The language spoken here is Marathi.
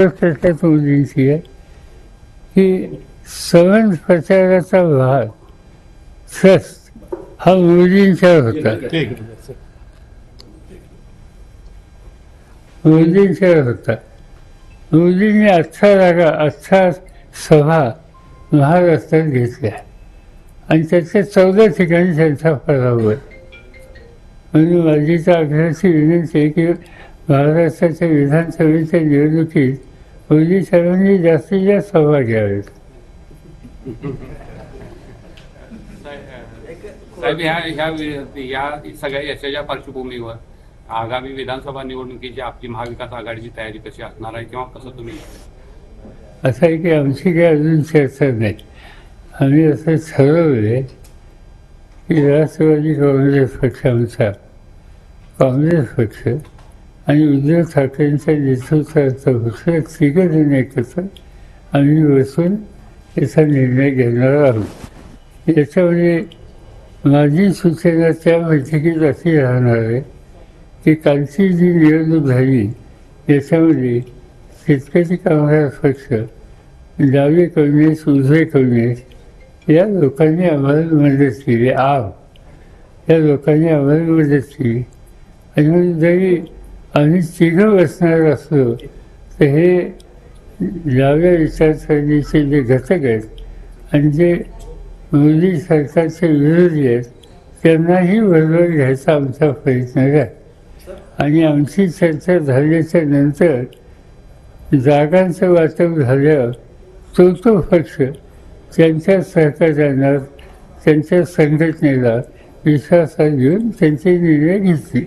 त्याच्यात मोदींची आहे की सवन प्रचाराचा भाग ट्रस्ट हा मोदींच्यावर होता. मोदींच्यावर होता. मोदींनी 18 सभा महाराष्ट्रात घेतल्या आणि त्याच्या 14 ठिकाणी त्यांचा पराभव. म्हणून माझी तर आग्रहाची विनंती आहे की महाराष्ट्राच्या विधानसभेच्या निवडणुकीत मोदी साहेबांनी जास्तीत जास्त सभा घ्याव्यात. साहेब, ह्या सगळ्या यशाच्या पार्श्वभूमीवर आगामी विधानसभा निवडणुकीची आपली महाविकास आघाडीची तयारी कशी असणार आहे किंवा कसं तुम्ही? असं आहे की आमची काही अजून चर्चा नाही. आम्ही असं ठरवले की राष्ट्रवादी काँग्रेस पक्ष आमचा, काँग्रेस पक्ष आणि उद्धव ठाकरेंच्या नेतृत्वाचा पक्ष तिघजण एकत्र आम्ही बसून याचा निर्णय घेणार आहोत. याच्यामध्ये माझी सूचना त्या बैठकीत अशी राहणार आहे की कालची जी निवडणूक झाली याच्यामध्ये शेतकरी कामगार पक्ष, डावे काँग्रेस, उजवे काँग्रेस या लोकांनी आम्हाला मदत केली. या लोकांनी आम्हाला मदत केली आणि जरी आम्ही तिघं बसणार असलो तर हे डाव्या विचारसरणीचे जे घटक आहेत आणि जे मोदी सरकारचे विरोधी आहेत त्यांनाही बरोबर घ्यायचा आमचा प्रयत्न आहे. आणि आमची चर्चा झाल्याच्या नंतर जागांचं वाटप झाल्यावर तो पक्ष त्यांच्या सहकार्यानं त्यांच्या संघटनेला विश्वासात घेऊन त्यांचे निर्णय घेतले.